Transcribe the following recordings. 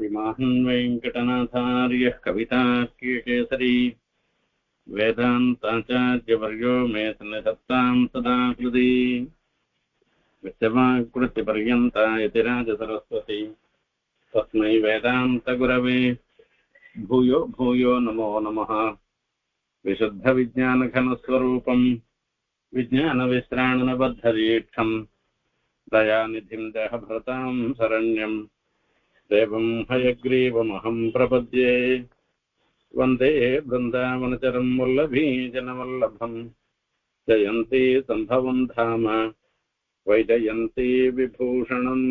श्रीमान् वेङ्कटनाथार्यः कवितार्किकेसरी वेदान्ताचार्यवर्यो मे सन्निधत्तां सदा हृदि विद्यमाकृतिपर्यन्ता यतिराजसरस्वती तस्मै वेदान्तगुरवे भूयो भूयो नमो नमः। विशुद्धविज्ञानघनस्वरूपम् विज्ञानविश्राणनबद्धदीक्षम् दयानिधिं देहभृतां शरण्यम् देवं हयग्रीवमहं प्रपद्ये। वन्दे वृन्दावनचरं वल्लभीजनवल्लभम् जयन्ती सम्भवं धाम वैजयन्ती विभूषणम्।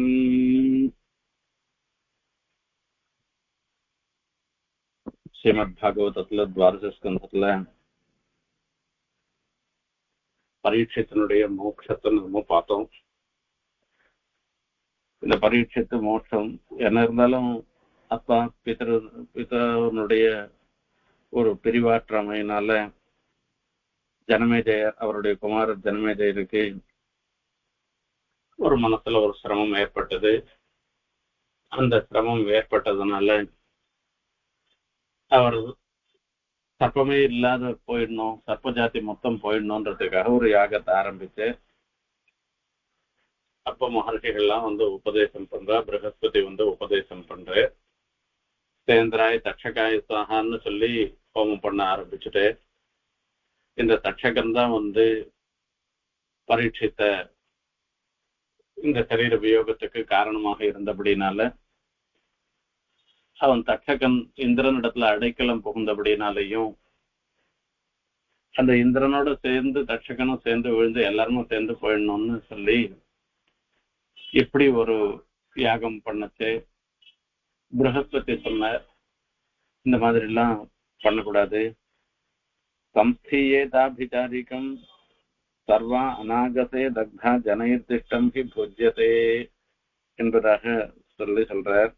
ஸ்ரீமத்பாகவதத்துல துவாதச ஸ்கந்தத்துல பரீட்சத்தினுடைய மோட்சத்தை நம்ம பார்த்தோம். இந்த பரீட்சத்து மோட்சம் என்ன இருந்தாலும் அப்பா பிதனுடைய ஒரு பிரிவாற்றமையினால ஜனமேஜயர் அவருடைய குமாரர் ஜனமேஜயருக்கு ஒரு மனசுல ஒரு சிரமம் ஏற்பட்டது. அந்த சிரமம் ஏற்பட்டதுனால அவர் சர்ப்பமே இல்லாத போயிடணும், சர்ப்ப ஜாதி மொத்தம் போயிடணுன்றதுக்காக ஒரு யாகத்தை ஆரம்பிச்சு அப்ப மகர்ஷிகள்லாம் உபதேசம் பண்றா. பிரகஸ்பதி உபதேசம் பண்ற சேந்திராய் தட்சகாய சாகான்னு சொல்லி ஹோமம் பண்ண ஆரம்பிச்சுட்டு இந்த தட்சகம்தான் பரீட்சித்த இந்த சரீர வியோகத்துக்கு காரணமாக இருந்தபடினால அவன் தட்சகன் இந்திரனிடத்துல அடைக்கலம் புகுந்தபடினாலையும் அந்த இந்திரனோட சேர்ந்து தட்சகனும் சேர்ந்து விழுந்து எல்லாருமே சேர்ந்து போயிடணும்னு சொல்லி இப்படி ஒரு யாகம் பண்ணச்சு. பிரகஸ்பதி சொன்னார், இந்த மாதிரி எல்லாம் பண்ணக்கூடாது. சம்ஸ்தீயேதாபிச்சாரிகம் சர்வா அநாகசே தக்தா ஜனயிர்திஷ்டம் ஹி புஜ்யதே என்பதாக சொல்றார்.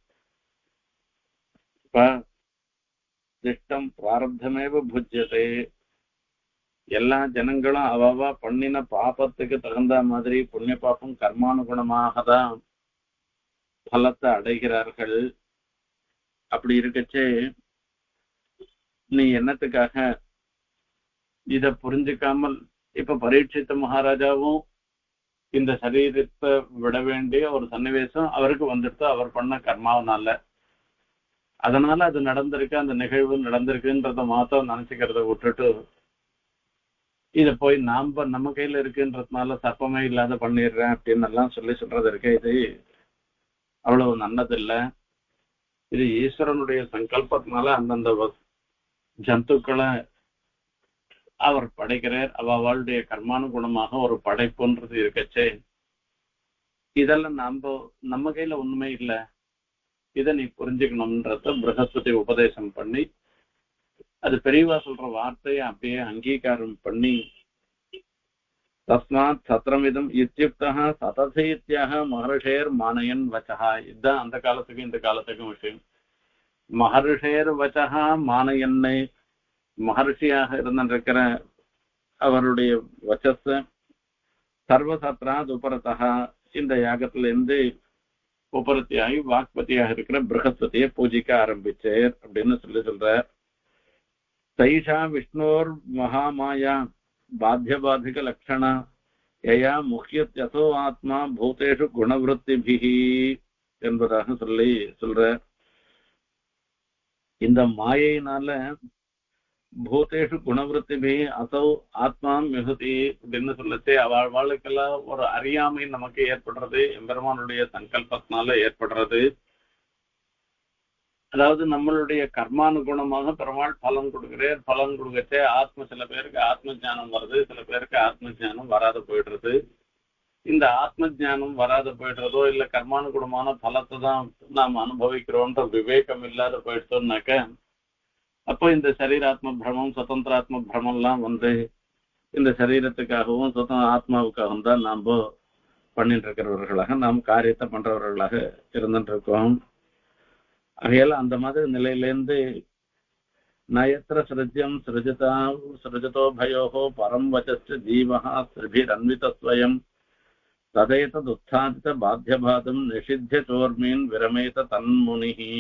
திஷ்டம் பிராரப்தமேவ புஜ்யதே, எல்லா ஜனங்களும் அவவா பண்ணின பாபத்துக்கு தகுந்த மாதிரி புண்ணிய பாப்பம் கர்மானுகுணமாக தான் பலத்தை அடைகிறார்கள். அப்படி இருக்கச்சே நீ என்னத்துக்காக இத புரிஞ்சுக்காமல் இப்ப பரீட்சித்த மகாராஜாவும் இந்த சரீரத்தை விட வேண்டிய ஒரு சன்னிவேசம் அவருக்கு வந்துடுத்து அவர் பண்ண கர்மாவனால. அதனால அது நடந்திருக்கு, அந்த நிகழ்வு நடந்திருக்குன்றத மாத்திரம் நினைச்சுக்கிறத விட்டுட்டு இத போய் நம்ம கையில இருக்குன்றதுனால சர்ப்பமே இல்லாத பண்ணிடுறேன் அப்படின்னு எல்லாம் சொல்றது இருக்கு. இது அவ்வளவு நல்லதில்லை. இது ஈஸ்வரனுடைய சங்கல்பத்தினால அந்தந்த ஜந்துக்களை அவர் படைக்கிறார். அவளுடைய கர்மானுகுணமாக ஒரு படைப்புன்றது இருக்கச்சே இதெல்லாம் நம்ம கையில ஒண்ணுமே இல்லை. இதை நீ புரிஞ்சுக்கணும்ன்றத பிரகஸ்பதி உபதேசம் பண்ணி அது பெரியவா சொல்ற வார்த்தையை அப்படியே அங்கீகாரம் பண்ணி தஸ்மாத் சத்திரமிதம் இத்தியுக்தா சதசைத்யாக மகர்ஷேர் மானயன் வச்சகா. இதுதான் அந்த காலத்துக்கும் இந்த காலத்துக்கும் விஷயம். மகர்ஷேர் வச்சகா மானயன்னை, மகர்ஷியாக இருந்திருக்கிற அவருடைய வச்சஸ் சர்வசத்ராத் உபரதா, இந்த யாகத்துல இருந்து உபரத்தியாகி வாக்பதியாக இருக்கிற பிரகஸ்பதியை பூஜிக்க ஆரம்பிச்சேர் அப்படின்னு சொல்ற. தைஷா விஷ்ணோர் மகாமாயா பாத்தியபாதிக லட்சணா யயா முக்கியத்யசோ ஆத்மா பூதேஷு குணவருத்திபிஹி என்பதாக சொல்ற. இந்த மாயினால பூதேஷு குணவருத்திபிஹி அசௌ ஆத்மா மிகுதி அப்படின்னு சொல்லச்சு அவளுக்கெல்லாம் ஒரு அறியாமை நமக்கு ஏற்படுறது, எம்பெருமானுடைய சங்கல்பத்தினால ஏற்படுறது. அதாவது நம்மளுடைய கர்மானுகுணமாக பெருமாள் பலன் கொடுக்கிறேன். பலன் கொடுக்கச்சே சில பேருக்கு ஆத்ம ஜானம் வருது, சில பேருக்கு ஆத்ம ஜானம் வராத போயிடுறது. இந்த ஆத்ம ஜானம் வராத போயிடுறதோ இல்ல கர்மானுகுணமான பலத்தை தான் நாம் அனுபவிக்கிறோன்ற விவேகம் இல்லாத போயிடுச்சோம்னாக்க அப்போ இந்த சரீராத்ம பிரமம் சுதந்திராத்ம பிரமெல்லாம் இந்த சரீரத்துக்காகவும் ஆத்மாவுக்காகவும் தான் நாம் பண்ணிட்டு இருக்கிறவர்களாக நாம் காரியத்தை பண்றவர்களாக இருந்துட்டு இருக்கோம். ஆகையால அந்த மாதிரி நிலையிலேருந்து நயத்திர சிருஜ்யம் சிருஜதோ பயோகோ பரம் வச்ச ஜீவஹா ஸ்ரீபிரன்விதஸ்வயம் ததேதத் உத்தாதித பாத்தியபாதம் நிஷித்திய சோர்மீன் விரமேத தன்முனிஹி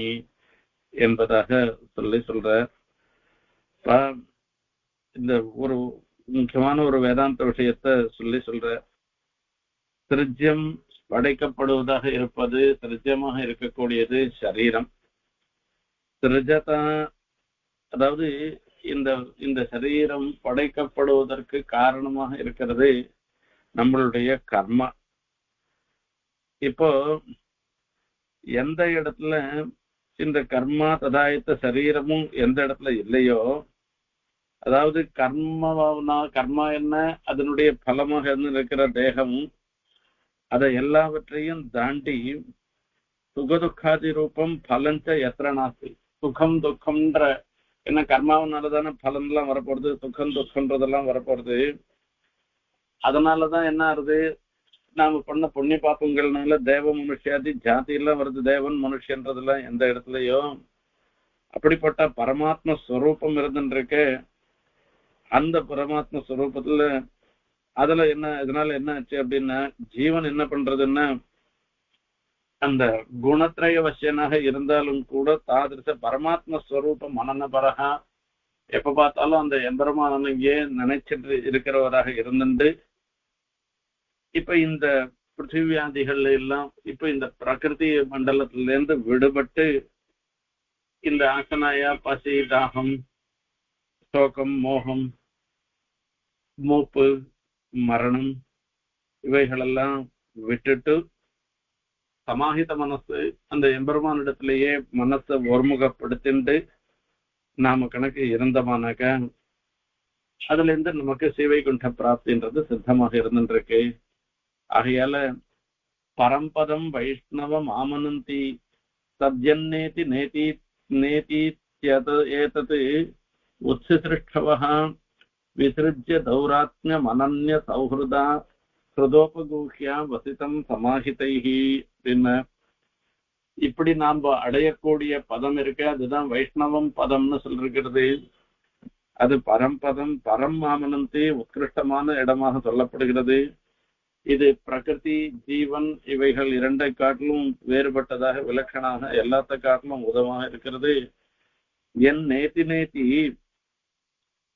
என்பதாக சொல்ற. இந்த ஒரு முக்கியமான ஒரு வேதாந்த விஷயத்த சொல்ற. சிருஜ்யம் படைக்கப்படுவதாக இருப்பது, சிருஜ்யமாக இருக்கக்கூடியது சரீரம். சிருஜதா அதாவது இந்த இந்த சரீரம் படைக்கப்படுவதற்கு காரணமாக இருக்கிறது நம்மளுடைய கர்மா. இப்போ எந்த இடத்துல இந்த கர்மா ததாயத்த சரீரமும் எந்த இடத்துல இல்லையோ, அதாவது கர்மா என்ன, அதனுடைய பலமாக இருக்கிற தேகமும், அதை எல்லாவற்றையும் தாண்டி சுகதுக்காதி ரூபம் பலஞ்ச எத்திர நாஸ்தி. சுகம் துக்கம்ன்ற என்ன கர்மாவனாலதானே பலன்லாம் வரப்போறது, சுகம் துக்கம்ன்றதெல்லாம் வரப்போறது. அதனாலதான் என்ன ஆறுது, நாம பண்ண புண்ணிய பாப்பங்கள்னால தேவ மனுஷியாதி ஜாதி எல்லாம் வருது. தேவன் மனுஷன்றதெல்லாம் எந்த இடத்துலயோ அப்படிப்பட்ட பரமாத்ம ஸ்வரூபம் இருந்துருக்கு. அந்த பரமாத்ம ஸ்வரூபத்துல அதுல என்ன, இதனால என்ன ஆச்சு அப்படின்னா, ஜீவன் என்ன பண்றதுன்னா, அந்த குணத்ரய வசியனாக இருந்தாலும் கூட தாதிருஷ பரமாத்ம ஸ்வரூப மனநபரகா எப்ப பார்த்தாலும் அந்த எம்பெருமானையே நினைச்சிட்டு இருக்கிறவராக இருந்துட்டு, இப்ப இந்த பிருத்திவியாதிகள் எல்லாம் இப்ப இந்த பிரகிருதி மண்டலத்திலிருந்து விடுபட்டு இந்த ஆசனாயா பசி தாகம் சோகம் மோகம் மூப்பு மரணம் இவைகளெல்லாம் விட்டுட்டு சமாஹித மனசு அந்த எம்பெருமானிடத்திலேயே மனசை ஒருமுகப்படுத்திண்டு நாம கணக்கு இருந்தமானாக்க அதுல இருந்து நமக்கு சீவைகுண்ட பிராப்தின்றது சித்தமாக இருந்துருக்கு. ஆகையால பரம்பதம் வைஷ்ணவம் ஆமனந்தி சத்யன்னேதி நேதி நேதி ஏதது உத்சிருஷ்டவஹ விசிருஜ்ய தௌராத்மியம் அனன்ய சௌஹிருதா ஹிருதோபகூஹ்யா வசிதம் சமாஹிதைஹி அப்படின்னு இப்படி நாம அடையக்கூடிய பதம் இருக்கு. அதுதான் வைஷ்ணவம் பதம்னு சொல்லிருக்கிறது. அது பரம்பதம், பரம் ஆமனந்தி உத்கிருஷ்டமான இடமாக சொல்லப்படுகிறது. இது பிரகிருதி ஜீவன் இவைகள் இரண்டை காட்டிலும் வேறுபட்டதாக விலட்சணாக எல்லாத்த காட்டிலும் உதவாக இருக்கிறது. என் நேத்தி நேத்தி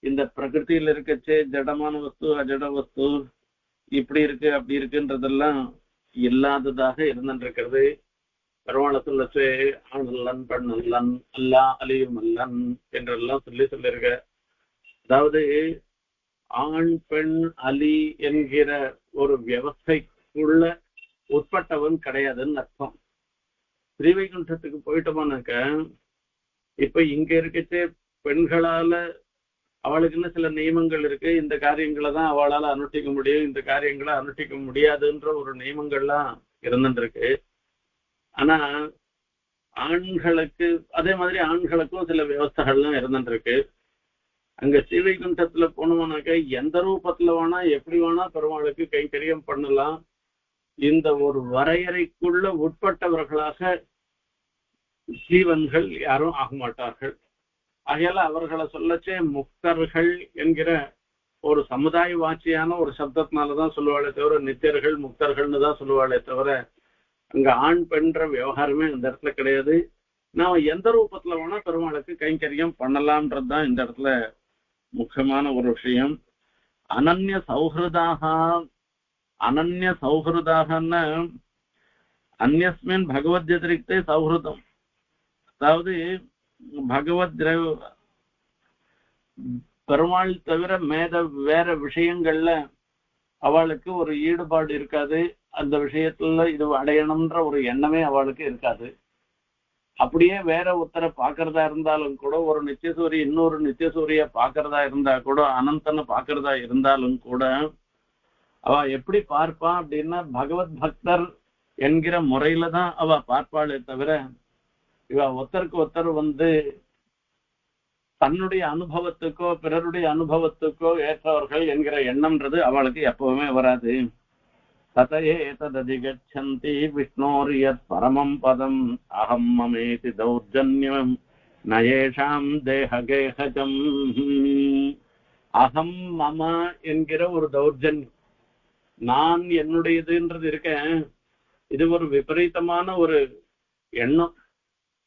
இந்த பிரகிருதியில் இருக்கச்சே ஜடமான வஸ்து அஜட வஸ்து இப்படி இருக்கு அப்படி இருக்குன்றதெல்லாம் இல்லாததாக இருந்துருக்கிறது. பெருமாளத்துல ஆணல்லன் பெண்ணல்லன் அல்லா அலியும் அல்லன் என்றெல்லாம் சொல்லியிருக்க. அதாவது ஆண் பெண் அலி என்கிற ஒரு வியவஸ்தைக்குள்ள உட்பட்டவன் கிடையாதுன்னு அர்த்தம். ஸ்ரீவைகுண்டத்துக்கு போயிட்டோமானாக்க இப்ப இங்க இருக்கச்சே பெண்களால அவளுக்குன்னு சில நியமங்கள் இருக்கு. இந்த காரியங்களை தான் அவளால அனுஷ்டிக்க முடியும், இந்த காரியங்களை அனுஷ்டிக்க முடியாதுன்ற ஒரு நியமங்கள்லாம் இருந்துருக்கு. ஆனா ஆண்களுக்கு அதே மாதிரி ஆண்களுக்கும் சில வியவஸ்தைகள்லாம் இருந்துருக்கு. அங்க ஸ்ரீவைகுண்டத்துல போனோம்னாக்க எந்த ரூபத்துல வேணா எப்படி வேணா பெருமாளுக்கு கைங்கரியம் பண்ணலாம். இந்த ஒரு வரையறைக்குள்ள உட்பட்டவர்களாக ஜீவன்கள் யாரும் ஆக மாட்டார்கள். ஆகையால அவர்களை சொல்லச்சே முக்தர்கள் என்கிற ஒரு சமுதாய வாட்சியான ஒரு சப்தத்தினாலதான் சொல்லுவாளே தவிர நித்தியர்கள் முக்தர்கள்னு தான் சொல்லுவாளே தவிர அங்க ஆண் பெண்ற விவகாரமே இந்த இடத்துல கிடையாது. நாம எந்த ரூபத்துல வேணா பெருமாளுக்கு கைங்கரியம் பண்ணலாம்ன்றதுதான் இந்த இடத்துல முக்கியமான ஒரு விஷயம். அனன்ய சௌஹிருதாக, அனன்ய சௌஹிருதாகன்னா அந்யஸ்மின் பகவத் வதிரிக்தே சௌஹிருதம். அதாவது பகவத் பெருமாள் தவிர வேற விஷயங்கள்ல அவளுக்கு ஒரு ஈடுபாடு இருக்காது. அந்த விஷயத்துல இது அடையணும்ன்ற ஒரு எண்ணமே அவளுக்கு இருக்காது. அப்படியே வேற ஒருத்தரை பாக்குறதா இருந்தாலும் கூட, ஒரு நித்தியசூரி இன்னொரு நித்தியசூரிய பாக்குறதா இருந்தா கூட, அனந்தனை பாக்குறதா இருந்தாலும் கூட அவ எப்படி பார்ப்பா அப்படின்னா பகவத் பக்தர் என்கிற முறையில தான் அவ பார்ப்பாளே தவிர இவ ஒருத்தருக்கு ஒருத்தர் தன்னுடைய அனுபவத்துக்கோ பிறருடைய அனுபவத்துக்கோ ஏற்றவர்கள் என்கிற எண்ணம்ன்றது அவளுக்கு எப்பவுமே வராது. ததையே தததிகச்சந்தி விஷ்ணோரியத் பரமம் பதம் அகம் மமேதி தௌர்ஜன்யம் நயேஷாம் தேககேஹஜம். அகம் மம என்கிற ஒரு தௌர்ஜன்யம், நான் என்னுடையதுன்றது இருக்கேன், இது ஒரு விபரீதமான ஒரு எண்ணம்.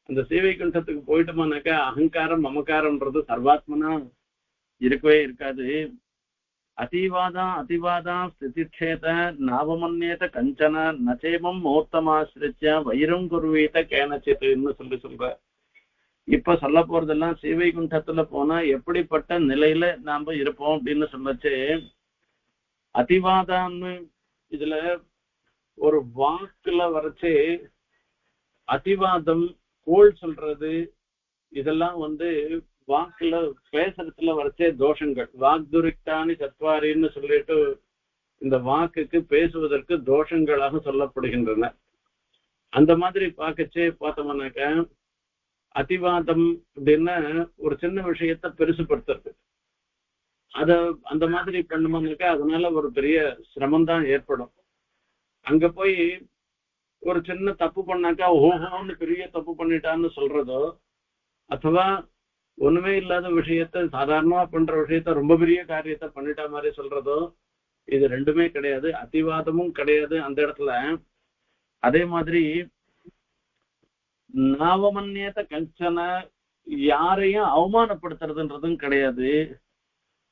அந்த சீவைகுண்டத்துக்கு போயிட்டோம்னாக்கா அகங்காரம் மமக்காரம்ன்றது சர்வாத்மனா இருக்கவே இருக்காது. அதிவாதா ஸ்திதிக்ஷேத நாவமன்யேத கஞ்சன நச்சேமம் மோத்தமாசிரிச்ச வைரம் குருவீத கேனச்சித்துன்னு சொல்ற. இப்ப சொல்ல போறதெல்லாம் சீவைகுண்டத்துல போனா எப்படிப்பட்ட நிலையில நாம இருப்போம் அப்படின்னு சொல்லச்சு, அதிவாதான்னு இதுல ஒரு வாக்குல வரைச்சு அதிவாதம் கோள் சொல்றது இதெல்லாம் வாக்குல பேசுறதுல வரைச்சே தோஷங்கள். வாக்துரிக்தானி சத்வாரின்னு சொல்லிட்டு இந்த வாக்குக்கு பேசுவதற்கு தோஷங்களாக சொல்லப்படுகின்றன. அந்த மாதிரி பார்த்தோம்னாக்க அதிவாதம் அப்படின்னா ஒரு சின்ன விஷயத்த பெருசுப்படுத்துறது. அந்த மாதிரி பண்ணோம்னாக்கா அதனால ஒரு பெரிய சிரமம் தான் ஏற்படும். அங்க போய் ஒரு சின்ன தப்பு பண்ணாக்கா ஓஹோன்னு பெரிய தப்பு பண்ணிட்டான்னு சொல்றதோ, அथवा ஒண்ணுமே இல்லாத விஷயத்த சாதாரணமா பண்ற விஷயத்த ரொம்ப பெரிய காரியத்தை பண்ணிட்டா மாதிரி சொல்றதோ, இது ரெண்டுமே கிடையாது. அதிவாதமும் கிடையாது அந்த இடத்துல. அதே மாதிரி நாவமன்யேத கஞ்சன, யாரையும் அவமானப்படுத்துறதுன்றதும் கிடையாது.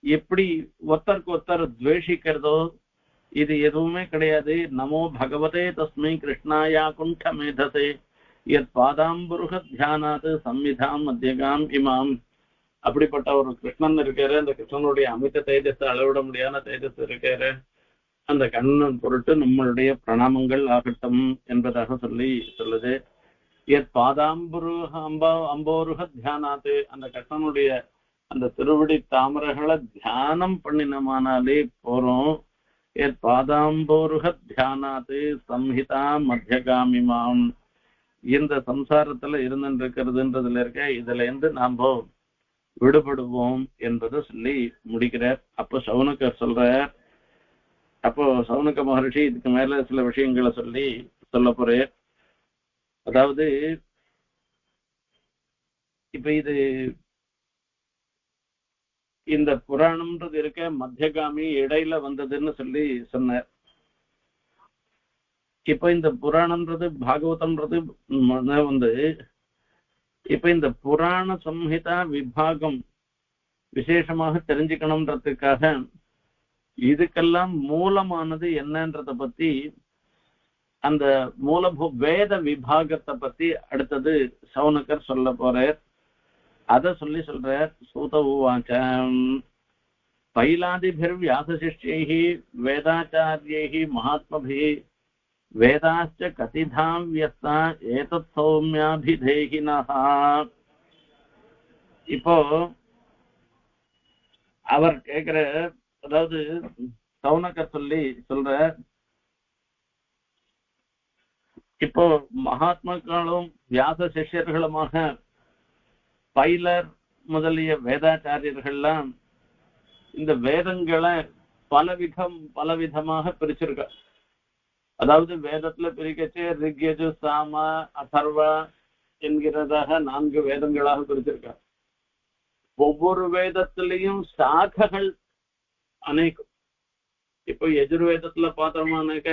எப்படி ஒருத்தருக்கு ஒருத்தர் துவேஷிக்கிறதோ இது எதுவுமே கிடையாது. நமோ பகவதே தஸ்மை கிருஷ்ணாயா குண்ட மேதசே எத் பாதாம்புருக தியானாது சம்விதாம் மத்தியகாம் இமாம். அப்படிப்பட்ட ஒரு கிருஷ்ணன் இருக்காரு. அந்த கிருஷ்ணனுடைய அமித தேஜஸை அளவிட முடியாத தேஜஸ் இருக்காரு. அந்த கண்ணன் பொருட்டு நம்மளுடைய பிரணாமங்கள் ஆகட்டும் என்பதாக சொல்லுது. எத் பாதாம்புருக அம்போருக தியானாது, அந்த கிருஷ்ணனுடைய அந்த திருவடி தாமரைகளை தியானம் பண்ணினமானாலே போறோம். எத் பாதாம்போருக தியானாது சம்ஹிதா மத்தியகாமிமாம். இந்த சம்சாரத்துல இருந்துருக்கிறதுன்றதுல இருக்க இதுல இருந்து நாம விடுபடுவோம் என்பதை சொல்லி முடிக்கிறார். அப்போ சவுனகர் சொல்றார். அப்போ சவுனக மகர்ஷி இதுக்கு மேல சில விஷயங்களை சொல்ல போறார். அதாவது இப்ப இந்த புராணம்ன்றது இருக்க மத்தியகாமி இடையில வந்ததுன்னு சொன்னார். இப்ப இந்த புராணம்ன்றது பாகவதம்ன்றது இப்ப இந்த புராண சம்ஹிதா விபாகம் விசேஷமாக தெரிஞ்சுக்கணும்ன்றதுக்காக இதுக்கெல்லாம் மூலமானது என்னன்றத பத்தி அந்த வேத விபாகத்தை பத்தி அடுத்தது சவுனகர் சொல்ல போறார். அத சொல்றார். சூத உவாச்சம் பைலாதிபிர் வியாசசிஷ்யைஹி வேதாச்சாரியைஹி மகாத்மபிஹி வேதாச்ச கதிதாம் வியஸ்தா ஏதத் சௌமியாபிதேகினஹ. இப்போ அவர் கேட்கிற, அதாவது சவுனகர் சொல்ற, இப்போ மகாத்மாக்களும் வியாச சிஷ்யர்களுமாக பைலர் முதலிய வேதாச்சாரியர்கள்லாம் இந்த வேதங்களை பலவிதமாக பிரிச்சிருக்க. அதாவது வேதத்துல பிரிக்கச்சு ரிக்யஜு சாம அதர்வ என்கிறதாக 4 வேதங்களாக பிரிச்சிருக்க. ஒவ்வொரு வேதத்திலையும் சாக்கைகள் அநேகம். இப்போ எஜுர்வேதத்துல பார்த்தோம்னாக்க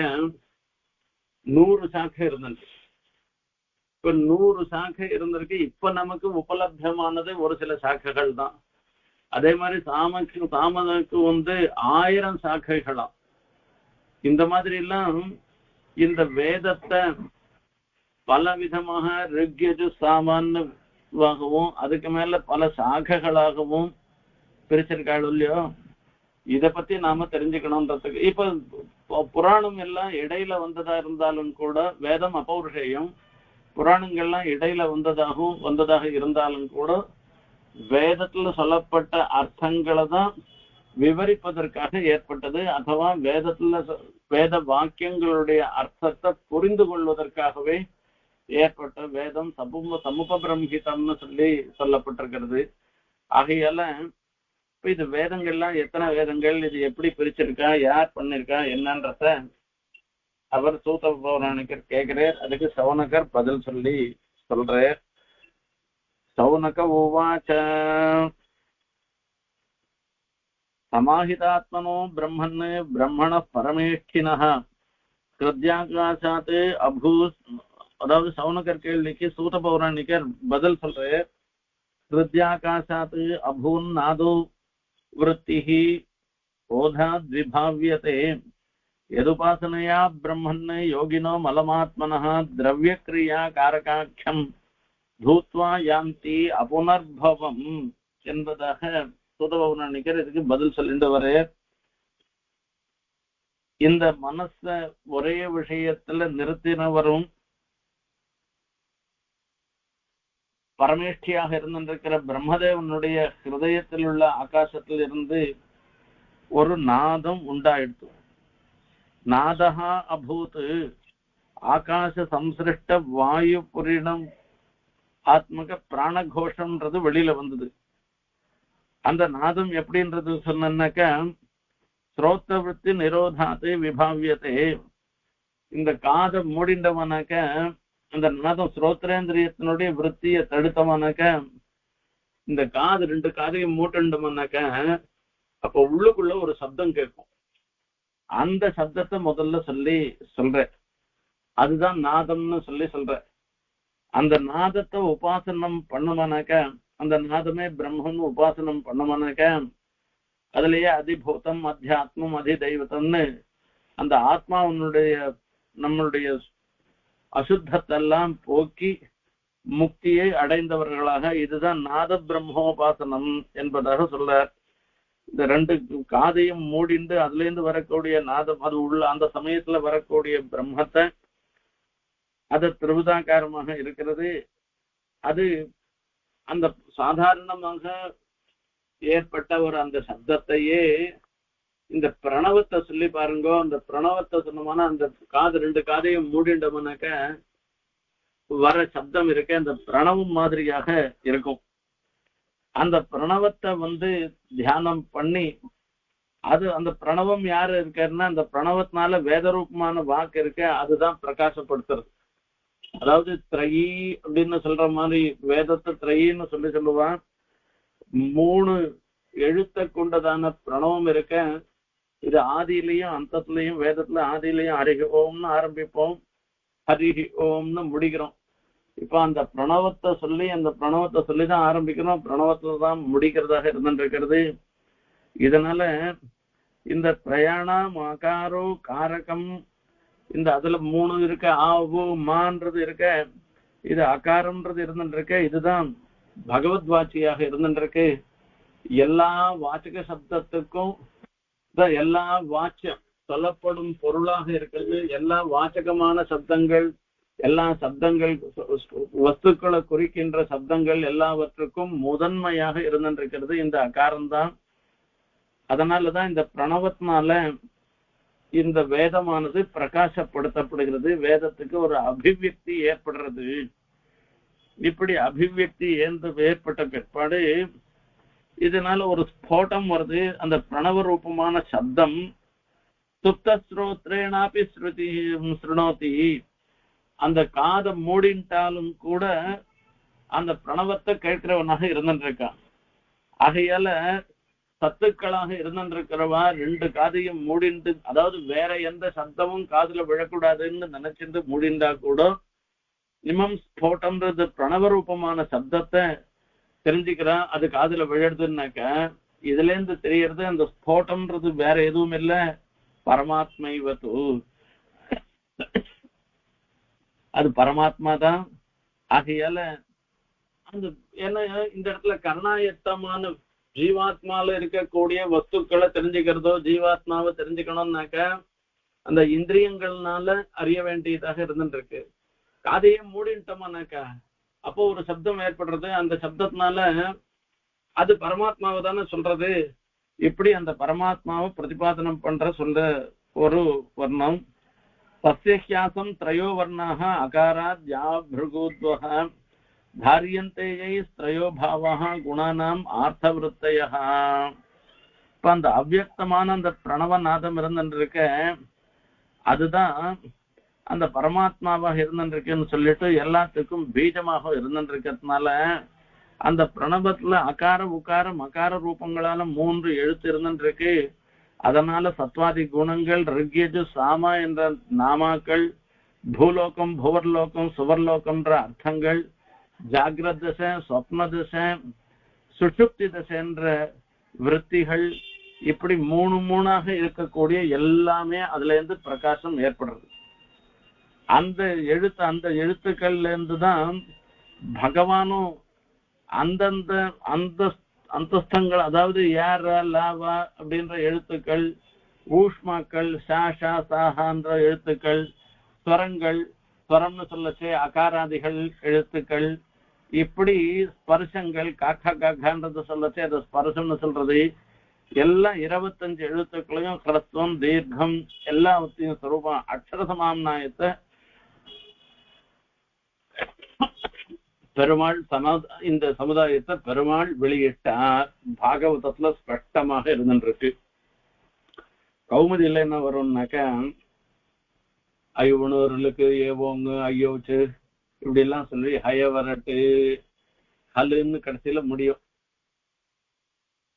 100 சாக்கை இருந்திருக்கு. இப்ப 100 சாக்கை இருந்திருக்கு. இப்ப நமக்கு உபலப்தமானது ஒரு சில சாக்கைகள் தான். அதே மாதிரி சாமனுக்கு 1000 சாக்கைகளாம். இந்த மாதிரி எல்லாம் இந்த வேதத்தை பலவிதமாக ரிக்யஜு சாமான்வாகவும் அதுக்கு மேல பல சாக்கைகளாகவும் பிரிச்சிருக்காள் இல்லையோ. இத பத்தி நாம தெரிஞ்சுக்கணும்ன்றதுக்கு இப்ப புராணம் எல்லாம் இடையில வந்ததா இருந்தாலும் கூட வேதம் அபௌருஷேயம், புராணங்கள்லாம் இடையில வந்ததாக இருந்தாலும் கூட வேதத்துல சொல்லப்பட்ட அர்த்தங்களை தான் விவரிப்பதற்காக ஏற்பட்டது. அதுவா வேத வாக்கியங்களுடைய அர்த்தத்தை புரிந்து கொள்வதற்காகவே ஏற்பட்ட வேதம் சமுப பிரம்ஹிதம்னு சொல்லப்பட்டிருக்கிறது. ஆகையால இப்ப இது வேதங்கள்லாம் எத்தனை வேதங்கள், இது எப்படி பிரிச்சிருக்கா, யார் பண்ணிருக்கா என்னன்றத அவர் சூத பௌராணிகர் கேட்கிறார். அதுக்கு சவுனகர் பதில் சொல்றார். சவுனக உவாச்ச சமாஹிதாத்மனோ பிரம்மன் பிரம்மண பரமேஷ்டினஹ கிருத்யாகாசாத் அபூ. அதாவது சவுனகர் கேள்விக்கு சூத பௌராணிகர் பதில் சொல்றார். கிருத்யாகாசாத் அபூன் நாதோ விருத்திஹி ஓதாத் விபாவ்யதே யதுபாசனையா பிரம்மன் யோகினோ மலமாத்மனः திரவியக்ரியா காரகாட்சம் தூத்வா யாந்தி அபுனர்பவம் என்பதாக சூதபௌராணிகர் இதுக்கு பதில் சொல்லிட்டு வர. இந்த மனச ஒரே விஷயத்துல நிறுத்தினவரும் பரமேஷ்டியாக இருந்திருக்கிற பிரம்மதேவனுடைய ஹிருதயத்தில் உள்ள ஆகாசத்தில் இருந்து ஒரு நாதம் உண்டாயிடுத்து. நாதஹா அபூத் ஆகாச சம்சிருஷ்ட வாயு புரிணம் ஆத்மக பிராணகோஷம்ன்றது வெளியில வந்தது. அந்த நாதம் எப்படின்றது சொன்னாக்க ஸ்ரோத்த விருத்தி நிரோதாத்து விபாவியத்தை. இந்த காதை மூடிண்டவனாக்க அந்த நாதம் ஸ்ரோத்ரேந்திரியத்தினுடைய விற்த்தியை தடுத்தவனாக்க இந்த காது ரெண்டு காதையும் மூட்டண்டவனாக்க அப்ப உள்ளுக்குள்ள ஒரு சப்தம் கேட்கும். அந்த சப்தத்தை முதல்ல சொல்ற அதுதான் நாதம்னு சொல்ற. அந்த நாதத்தை உபாசனம் பண்ணுவானாக்க அந்த நாதமே பிரம்மன் உபாசனம் பண்ணுவானாக்க அதுலயே அதிபூதம் அத்தியாத்மம் அதிதெய்வத்தம்னு அந்த ஆத்மாவனுடைய நம்மளுடைய அசுத்தத்தெல்லாம் போக்கி முக்தியை அடைந்தவர்களாக இதுதான் நாத பிரம்மோபாசனம் என்பதாக சொல்றார். இந்த ரெண்டு காதையும் மூடிண்டு அதுல இருந்து வரக்கூடிய நாதம் அது உள்ள அந்த சமயத்துல வரக்கூடிய பிரம்மத்தை அது திரிபுதாகாரமாக இருக்கிறது. அது அந்த சாதாரணமாக ஏற்பட்ட ஒரு அந்த சப்தத்தையே இந்த பிரணவத்தை சொல்லி பாருங்க. அந்த பிரணவத்தை சொன்னோம்னா அந்த காது ரெண்டு காதையும் மூடிண்டோம்னாக்க வர சப்தம் இருக்க அந்த பிரணவம் மாதிரியாக இருக்கும். அந்த பிரணவத்தை தியானம் பண்ணி அது அந்த பிரணவம் யாரு இருக்காருன்னா அந்த பிரணவத்தினால வேதரூபமான வாக்கு இருக்க அதுதான் பிரகாசப்படுத்துறது. அதாவது திரையி அப்படின்னு சொல்ற மாதிரி வேதத்தை திரையின்னு சொல்லுவான். 3 எழுத்தை கொண்டதான பிரணவம் இருக்க இது ஆதியிலையும் அந்தத்திலையும் வேதத்துல ஆதியிலையும் ஹரிஹி ஓம்னு ஆரம்பிப்போம், ஹரிஹி ஓம்னு முடிக்கிறோம். இப்ப அந்த பிரணவத்தை சொல்லிதான் ஆரம்பிக்கிறோம், பிரணவத்துல தான் முடிக்கிறதாக இருந்துருக்கிறது. இதனால இந்த பிரயாணம் ஆகாரோ காரகம் இந்த அதுல 3 இருக்க ஆவு மான்றது இருக்க இது அகாரம்ன்றது இருந்துருக்கு. இதுதான் பகவத் வாட்சியாக இருந்துருக்கு. எல்லா வாச்சக சப்தத்துக்கும் எல்லா வாட்சியம் சொல்லப்படும் பொருளாக இருக்கிறது. எல்லா வாச்சகமான சப்தங்கள் எல்லா சப்தங்கள் வஸ்துக்களை குறிக்கின்ற சப்தங்கள் எல்லாவற்றுக்கும் முதன்மையாக இருந்திருக்கிறது இந்த அகாரம்தான். அதனாலதான் இந்த பிரணவத்தினால இந்த வேதமானது பிரகாசப்படுத்தப்படுகிறது. வேதத்துக்கு ஒரு அபிவியக்தி ஏற்படுறது. இப்படி அபிவியக்தி ஏற்பட்ட பிற்பாடு இதனால ஒரு ஸ்போட்டம் வருது. அந்த பிரணவ ரூபமான சப்தம் சுப்த ஸ்ரோத்ரேனாபி ஸ்ருணோதி. அந்த காதை மூடின்ட்டாலும் கூட அந்த பிரணவத்தை கேட்கிறவனாக இருந்துருக்கான். ஆகையால சத்துக்களாக இருந்திருக்கிறவா 2 காதையும் மூடிண்டு அதாவது வேற எந்த சப்தமும் காதுல விழக்கூடாதுன்னு நினைச்சிட்டு மூடிண்டா கூட இமம் ஸ்போட்டம்ன்றது பிரணவ ரூபமான சப்தத்தை தெரிஞ்சுக்கிறான். அது காதுல விழுதுன்னாக்க இதுல இருந்து தெரியறது அந்த ஸ்போட்டம்ன்றது வேற எதுவும் இல்ல, பரமாத்மைவத்து. அது பரமாத்மா தான். ஆகையால அந்த ஏன்னா இந்த இடத்துல கர்ணாயத்தமான ஜீவாத்மால இருக்கக்கூடிய வஸ்துக்களை தெரிஞ்சுக்கிறதோ ஜீவாத்மாவை தெரிஞ்சுக்கணும்னாக்க அந்த இந்திரியங்கள்னால அறிய வேண்டியதாக இருந்துருக்கு. காதையே மூடிட்டோம்னாக்கா அப்போ ஒரு சப்தம் ஏற்படுறது. அந்த சப்தத்தினால அது பரமாத்மாவை தானே சொல்றது. இப்படி அந்த பரமாத்மாவை பிரதிபாதனம் பண்ற சொல்ற ஒரு வர்ணம். சஸ்யஹ்யாசம் த்ரயோ வர்ணாக அகாராத் யா பிருகூத்வஹ தாரியந்தே ஸ்திரயோ பாவஹ குணானாம் ஆர்த்தவிருத்தய. இப்ப அந்த அவ்வியக்தமான அந்த பிரணவநாதம் இருந்துருக்க அதுதான் அந்த பரமாத்மாவாக இருந்துருக்குன்னு சொல்லிட்டு எல்லாத்துக்கும் பீஜமாக இருந்துருக்கிறதுனால அந்த பிரணவத்துல அகார உகார மகார ரூபங்களால 3 எழுத்து இருந்துருக்கு. அதனால சத்வாதி குணங்கள், ரிக்யஜு சாமா என்ற நாமாக்கள், பூலோகம் புவர்லோகம் சுவர்லோகம்ன்ற அர்த்தங்கள், ஜாகிரத் தசை சொப்ன தசை சுஷுப்தி தசை என்ற விருத்திகள், இப்படி 3 இருக்கக்கூடிய எல்லாமே அதுல இருந்து பிரகாசம் ஏற்படுறது. அந்த எழுத்துக்கள்ல இருந்துதான் பகவானும் அந்தந்த அந்தஸ்தங்கள், அதாவது யார லாவா அப்படின்ற எழுத்துக்கள், ஊஷ்மாக்கள், ஷாஷா சாஹான்ற எழுத்துக்கள், ஸ்வரங்கள், ஸ்வரம்னு சொல்லச்சே அகாராதிகள் எழுத்துக்கள், இப்படி ஸ்பர்சங்கள், காக்கா காக்கான்றது சொல்லச்சே அதை ஸ்பர்சம்னு சொல்றது, எல்லாம் 25 எழுத்துக்களையும் கிரஸ்துவம் தீர்க்கம் எல்லாத்தையும் சொரூபம் அக்ஷர சமாம்நாயத்தை பெருமாள் இந்த சமுதாயத்தை பெருமாள் வெளியிட்டார். பாகவதத்துல ஸ்பஷ்டமாக இருந்துருக்கு. கௌமுதியில என்ன வரும்னாக்க ஐவனூர்களுக்கு ஏவோங்க ஐயோச்சு இப்படி எல்லாம் சொல்லி ஹயவரட்டு ஹலுன்னு கடைசியில முடியும்.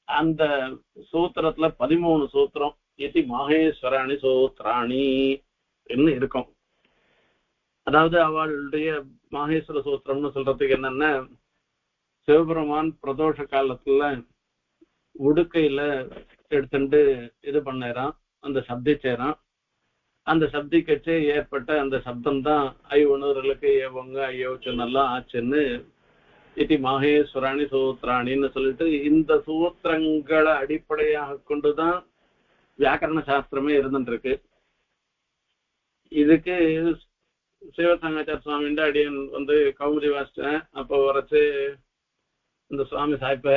அந்த சூத்திரத்துல 13 சூத்திரம் இதி மாகேஸ்வராணி சூத்திராணி இருக்கும். அதாவது அவளுடைய மாகேஸ்வர சூத்திரம்னு சொல்றதுக்கு என்னன்னா, சிவபெருமான் பிரதோஷ காலத்துல உடுக்கையில எடுத்துட்டு இது பண்ணறான், அந்த சப்திச்சேரான். அந்த சப்திக்கச்சே ஏற்பட்ட அந்த சப்தம் தான் ஐவனூர்களுக்கு ஏவங்க ஐயோச்சனெல்லாம் ஆச்சுன்னு இதி மாகேஸ்வராணி சூத்திராணின்னு சொல்லிட்டு, இந்த சூத்திரங்களை அடிப்படையாக கொண்டுதான் வியாக்கரண சாஸ்திரமே இருந்துட்டு இருக்கு. இதுக்கு சிவசங்காச்சார சுவாமின்ற அடியன் கௌமுதி வாசிட்டேன். அப்போ வரைச்சு இந்த சுவாமி சாய்ப்ப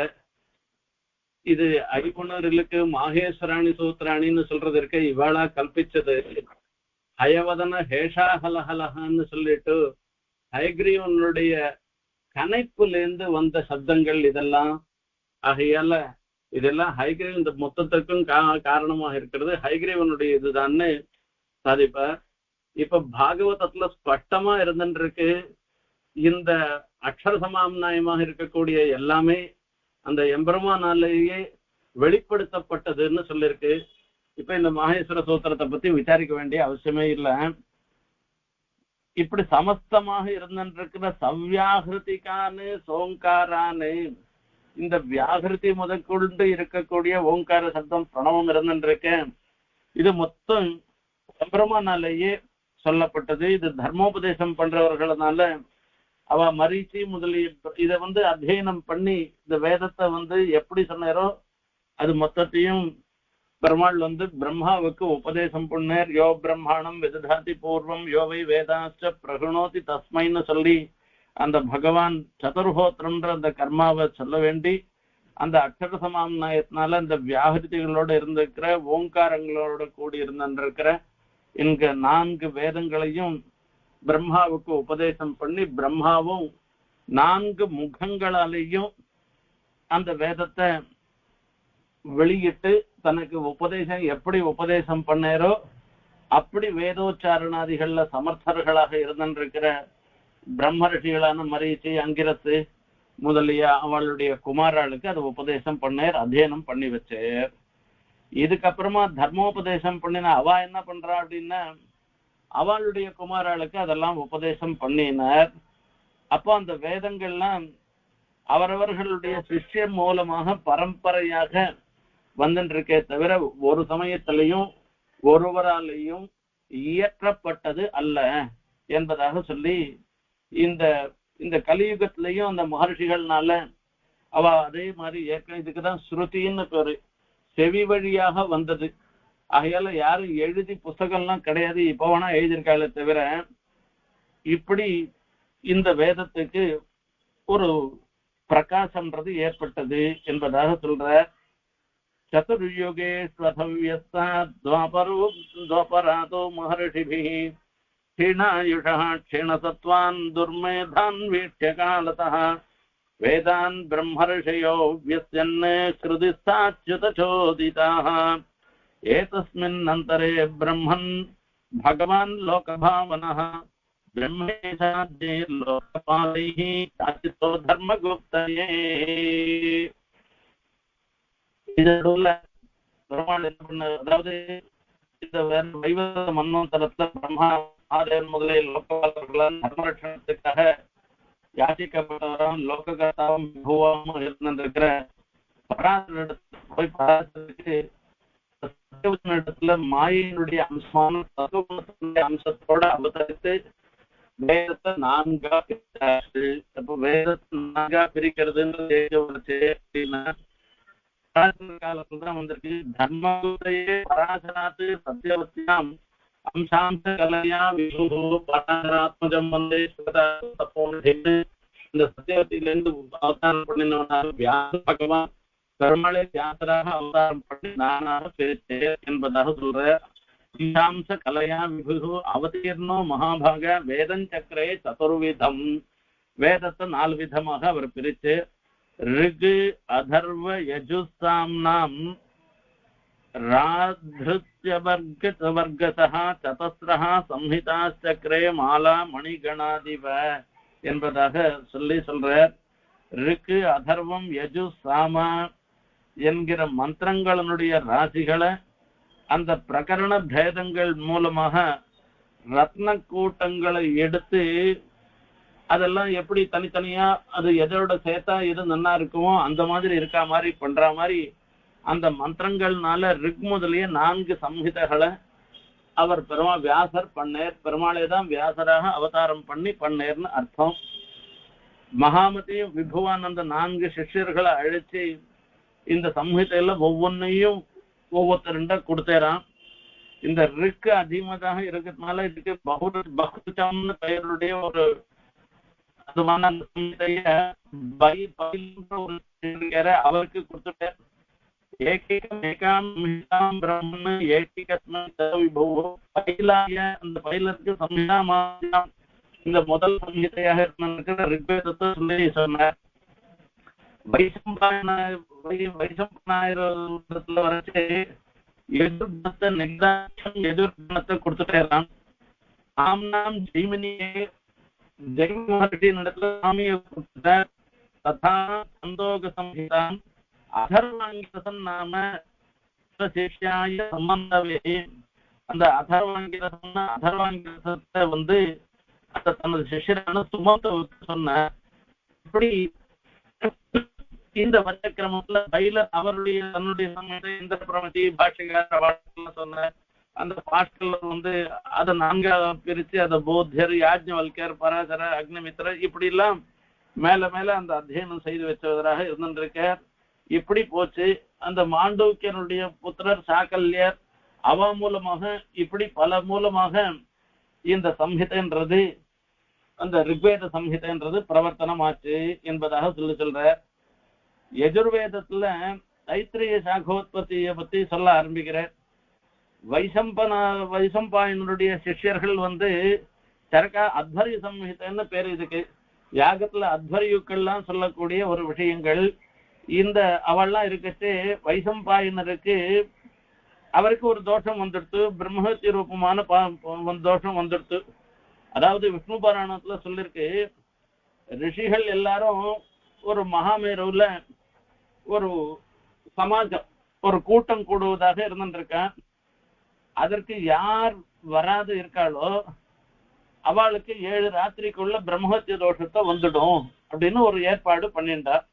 இது ஐவனூர்களுக்கு மாகேஸ்வராணி சூத்திராணின்னு சொல்றது இருக்க இவாளா கல்பிச்சது. ஹயவதன ஹேஷாஹலஹலஹான்னு சொல்லிட்டு ஹயக்ரீவனுடைய கனைப்புல இருந்து வந்த சப்தங்கள் இதெல்லாம். ஆகையால இதெல்லாம் ஹயக்ரீவன் இந்த மொத்தத்துக்கும் காரணமாக இருக்கிறது ஹயக்ரீவனுடைய இதுதான்னு சாதிப்ப. இப்ப பாகவதத்துல ஸ்பஷ்டமா இருந்துருக்கு. இந்த அக்ஷர சமாம்நாயமாக இருக்கக்கூடிய எல்லாமே அந்த எம்பெருமானாலேயே வெளிப்படுத்தப்பட்டதுன்னு சொல்லிருக்கு. இப்ப இந்த மாகேஸ்வர சூத்திரத்தை பத்தி விசாரிக்க வேண்டிய அவசியமே இல்லை. இப்படி சமஸ்தமாக இருந்திருக்கிற சவ்யாகிருதிக்கானு சோங்காரானு, இந்த வியாகிருதி முதற்கொண்டு இருக்கக்கூடிய ஓங்கார சப்தம் பிரணவம் இருந்திருக்கேன். இது மொத்தம் எம்பெருமானாலேயே சொல்லப்பட்டது. இது தர்மோபதேசம் பண்றவர்களால அவ மரீச்சி முதலிய இதை அத்தியனம் பண்ணி இந்த வேதத்தை எப்படி சொன்னாரோ அது மொத்தத்தையும் பெருமாள் பிரம்மாவுக்கு உபதேசம் பண்ணார். யோ பிரம்மாணம் விததாதி பூர்வம் யோவை வேதாச்ச பிரகுணோதி தஸ்மைன்னு சொல்லி அந்த பகவான் சதுர்ஹோத்திரம்ன்ற அந்த கர்மாவை சொல்ல வேண்டி அந்த அக்ஷர சமாம்நாயத்தினால அந்த வியாகிருதிகளோட இருந்திருக்கிற ஓங்காரங்களோட கூடி இருந்திருக்கிற இங்க 4 வேதங்களையும் பிரம்மாவுக்கு உபதேசம் பண்ணி பிரம்மாவும் 4 முகங்களாலேயும் அந்த வேதத்தை வெளியிட்டு தனக்கு உபதேசம் எப்படி உபதேசம் பண்ணாரோ அப்படி வேதோச்சாரணாதிகள்ல சமர்த்தர்களாக இருந்திருக்கிற பிரம்ம ரிஷிகளான மரீச்சி அங்கிரத்து முதலிய அவளுடைய குமாராளுக்கு அது உபதேசம் பண்ணார், அத்தியனம் பண்ணி வச்சார். இதுக்கப்புறமா தர்மோபதேசம் பண்ணின அவ என்ன பண்றா அப்படின்னா அவளுடைய குமாராளுக்கு அதெல்லாம் உபதேசம் பண்ணினார். அப்போ அந்த வேதங்கள்லாம் அவரவர்களுடைய சிஷ்யர் மூலமாக பரம்பரையாக வந்துருக்கே தவிர ஒரு சமயத்திலையும் ஒருவராலையும் இயற்றப்பட்டது அல்ல என்பதாக சொல்லி இந்த கலியுகத்திலையும் அந்த மகர்ஷிகள்னால அவ அதே மாதிரி இதுக்குதான் ஸ்ருதின்னு பேரு, செவி வழியாக வந்தது. ஆகையால யாரும் எழுதி புஸ்தகம்லாம் கிடையாது, இப்ப வேணா எழுதியிருக்காளே தவிர இப்படி இந்த வேதத்துக்கு ஒரு பிரகாசம்ன்றது ஏற்பட்டது என்பதாக சொல்ற. சதுர்யுகே ஸ்வதவ்யஸ்தா துவாபராதோ மகர்ஷிபிஹி க்ஷீணாயுஷா க்ஷீணசத்வான் துர்மேதான் வீட்ய காலதः வேதான் பிரம்மர்ஷயோ வியஸ்யன் கிருதிஸ்தாச்யுதசோதிதாः ஏதஸ்மின் அந்தரே பிரம்மன் பகவான் லோகபாவனः பிரம்மேசாத்யைர்லோகபாலைः காச்சித்தோ தர்மகுப்தயே. இதோட பெருமாள் என்ன பண்ண, அதாவது இந்த வைவத மன்வந்தரத்துல பிரம்மா ஆதேவன் முதலிய லோகபாலர்களால் தர்மரட்சணத்துக்காக யாசிக்கப்பட்டவராம் லோககர்த்தாவும் விபுவாவும் இருந்திருக்கிற பராசரிடத்துல போய் பராசரிக்கு இடத்துல மாயினுடைய அம்சமான தத்துவத்தினுடைய அம்சத்தோட அவதரித்து வேதத்தை 4ஆ பிரித்தாரு. அப்ப வேதத்தை 4ஆ பிரிக்கிறதுன்றது அப்படின்னா காலத்துலதான் வந்திருக்கு. தர்மகுப்தையே பராசராத்து சத்தியவத்தியாம் அம்சாம்ச கலையா விபு பராசராத்மஜம் வந்து இந்த சத்தியவத்திலிருந்து அவதாரம் பண்ணினவனாக வியாச பகவான் பெருமாளை வியாசராக அவதாரம் பண்ணி நானாக பிரித்தேன் என்பதாக சொல்ற. அம்சாம்ச கலையா விபு அவதீர்ணோ மகாபாக வேதஞ்சக்கரே சதுர்விதம். வேதத்தை 4 விதமாக அவர் பிரித்து ரிகு அதர்வ யஜுசாம்னாம் ராத்ருத்யவர்கதः சதஸ்ரஹ சம்ஹிதாச்சக்ரே மாலா மணிகணாதிப என்பதாக சொல்றார். ரிக்கு அதர்வம் யஜு சாம என்கிற மந்திரங்களுடைய ராசிகளை அந்த பிரகரண பேதங்கள் மூலமாக ரத்ன கூட்டங்களை எடுத்து அதெல்லாம் எப்படி தனித்தனியா அது எதோட சேர்த்தா எது நன்னா இருக்குமோ அந்த மாதிரி இருக்கா மாதிரி பண்ற மாதிரி அந்த மந்திரங்கள்னால ரிக் முதலிய 4 சம்ஹிதைகளை அவர் வியாசர் பண்ணேர். பெருமாளே தான் வியாசராக அவதாரம் பண்ணி பண்ணேர்னு அர்த்தம். மகாமதியும் விபுவான் அந்த 4 சிஷ்யர்களை அழைச்சி இந்த சம்ஹிதையில ஒவ்வொன்னையும் ஒவ்வொருத்தருண்ட கொடுத்தேரான். இந்த ரிக்கு அதிகமாக இருக்கிறதுனால இதுக்கு பகுச்சம்னு பெயருடைய ஒரு அதுமான அந்த சம்ஹிதைய அவருக்கு கொடுத்துட்டார். ஏகாம் பிரம்ம ஏகிகத்ம அந்த பயிலருக்கு சம்ஹிதா மாத்தியம் இந்த முதல் சம்ஹிதையாக இருக்கிற ரிக்வேதத்தை சொல்லி சொன்னார். வைசம்பாயத்துல வரைச்சு எதிர்குணத்தை நிர்தாட்சம் எதிர்குணத்தை கொடுத்துட்டேன். ஆம்னாம் ஜெய்மினியே ஜெகன்மோகன் இடத்துல சாமியை கொடுத்துட்டார். ததா சந்தோக சம்ஹிதாம் அதர்வாங்கிரசன் நாம சிஷ்யாய சம்பந்தவே. அந்த அதர்வாங்கிரசத்தை வந்து அந்த தனது சிஷ்யரான சுமந்தவுக்கு சொன்ன. இப்படி இந்த வர்க்கக்கிரமத்துல பைலர் அவருடைய தன்னுடைய சமயத்தை இந்திர பிரமதி பாஷைக்கார சொன்ன அந்த பாஷ்கலர் வந்து அதை 4ஆ பிரிச்சு அதை போத்தியர் யாஜ்ஞவல்கர் பராசர அக்னிமித்திரர் இப்படி எல்லாம் மேல மேல அந்த அத்தியனம் செய்து வச்சவராக இருந்திருக்கார். இப்படி போச்சு. அந்த மாண்டூக்கியனுடைய புத்திரர் சாக்கல்யர் அவ மூலமாக இப்படி பல மூலமாக இந்த சம்ஹிதைன்றது அந்த ரிக்வேத சம்ஹிதைன்றது பிரவர்த்தனமாச்சு என்பதாக சொல்ற. யஜுர்வேதத்துல தைத்திரிய சாகோத்பத்தியை பத்தி சொல்ல ஆரம்பிக்கிறார். வைசம்பாயனுடைய சிஷ்யர்கள் வந்து சரக்கா அத்வரிய சம்ஹிதைன்னு பேர். இதுக்கு யாகத்துல அத்வரியுக்கள்லாம் சொல்லக்கூடிய ஒரு விஷயங்கள். இந்த அவள்லாம் இருக்கச்சு வைசம்பாயனருக்கு அவருக்கு ஒரு தோஷம் வந்துடுத்து. பிரம்மஹத்தி ரூபமான தோஷம் வந்துடுத்து. அதாவது விஷ்ணு புராணத்துல சொல்லிருக்கு, ரிஷிகள் எல்லாரும் ஒரு மகாமேருல ஒரு சமாஜம் ஒரு கூட்டம் கூடுவதாக இருந்துருக்கான். அதற்கு யார் வராது இருக்காளோ அவளுக்கு 7 ராத்திரிக்குள்ள பிரம்மஹத்திய தோஷத்தை வந்துடும் அப்படின்னு ஒரு ஏற்பாடு பண்ணிட்டார்.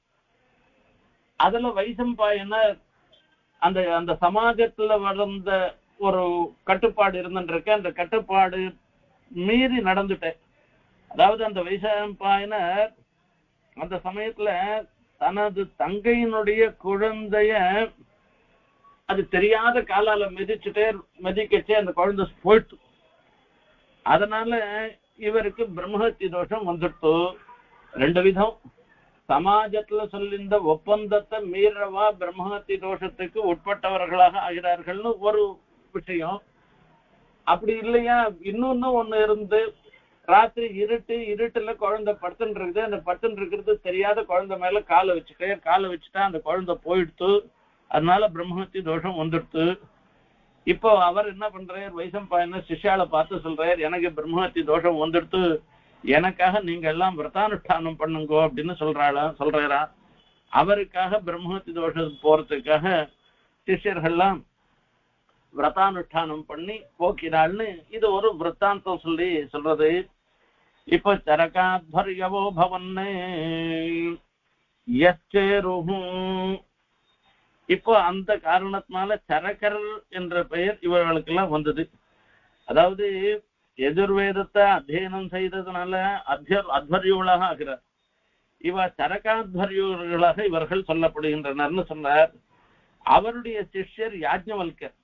அதுல வைசம்பாயன அந்த அந்த சமாஜத்துல வளர்ந்த ஒரு கட்டுப்பாடு இருந்துருக்க. அந்த கட்டுப்பாடு மீறி நடந்துட்டேன். அதாவது அந்த வைசம்பாயனர் அந்த சமயத்துல தனது தங்கையினுடைய குழந்தைய அது தெரியாத காலால மிதிக்கச்சே அந்த குழந்தை போயிட்டு. அதனால இவருக்கு பிரம்மஹத்தி தோஷம் வந்துட்டு. 2 விதம். சமாஜத்துல சொல்லிந்த ஒப்பந்தத்தை மீறவா பிரம்மஹத்தி தோஷத்துக்கு உட்பட்டவர்களாக ஆகிறார்கள்னு ஒரு விஷயம். அப்படி இல்லையா இன்னொன்னு ஒண்ணு இருந்து ராத்திரி இருட்டுல குழந்தை படுத்துன்னு இருக்குது. அந்த படுத்துன்னு இருக்கிறது தெரியாத குழந்தை மேல காலை வச்சுட்டா அந்த குழந்தை போயிடுத்து. அதனால பிரம்மஹத்தி தோஷம் வந்துடுத்து. இப்போ அவர் என்ன பண்றார், வைசம்பாயனர் சிஷ்யால பார்த்து சொல்றார், எனக்கு பிரம்மஹத்தி தோஷம் வந்துடுத்து, எனக்காக நீங்க எல்லாம் விரதானுஷ்டானம் பண்ணுங்கோ அப்படின்னு சொல்றாரா. அவருக்காக பிரம்மஹத்தி தோஷம் போறதுக்காக சிஷ்யர்கள்லாம் விரதானுஷ்டானம் பண்ணி போக்கிறாள்னு இது ஒரு விற்த்தாந்தம் சொல்றது. இப்ப சரகாத்வரியவோ பவன்னு இப்போ அந்த காரணத்தினால சரகர் என்ற பெயர் இவர்களுக்கெல்லாம் வந்தது. அதாவது எதிர்வேதத்தை அத்தியனம் செய்ததுனால அத்வரியுகளாக ஆகிறார். இவ சரகாத்வரியுகளாக இவர்கள் சொல்லப்படுகின்றனர் சொன்னார். அவருடைய சிஷ்யர் யாஜ்ஞவல்கர்.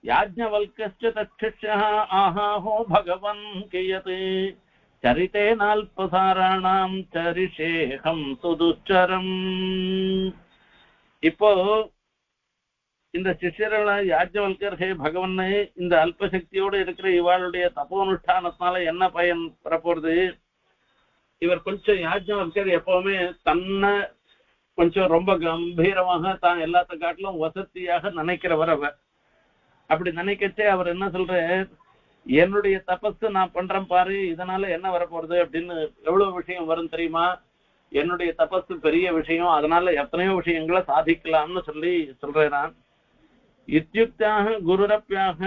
யாஜ்ஞவல்கிஷ்ய ஆஹாஹோ பகவன் கியது சரிதே நால்பசாராணாம் சரிஷேகம் சுதுச்சரம். இப்போ இந்த சிஷ்யர்கள யாஜ்ஞவல்கர், ஹே பகவன், இந்த அல்பசக்தியோடு இருக்கிற இவாளுடைய தபோனுஷ்டானத்தினால என்ன பயன் பெறப்போறது? இவர் கொஞ்சம் யாஜ்ஞவல்கர் எப்பவுமே தன்னை கொஞ்சம் ரொம்ப கம்பீரமாக தான் எல்லாத்த காட்டிலும் வசதியாக நினைக்கிறவர். அவர் அப்படி நினைக்கச்சே அவர் என்ன சொல்ற, என்னுடைய தபஸ் நான் பண்றேன் பாரு, இதனால என்ன வரப்போறது அப்படின்னு எவ்வளவு விஷயம் வரும் தெரியுமா? என்னுடைய தபஸ் பெரிய விஷயம், அதனால எத்தனையோ விஷயங்களை சாதிக்கலாம்னு சொல்றேன். இத்யுக்தாக குருரப்யாக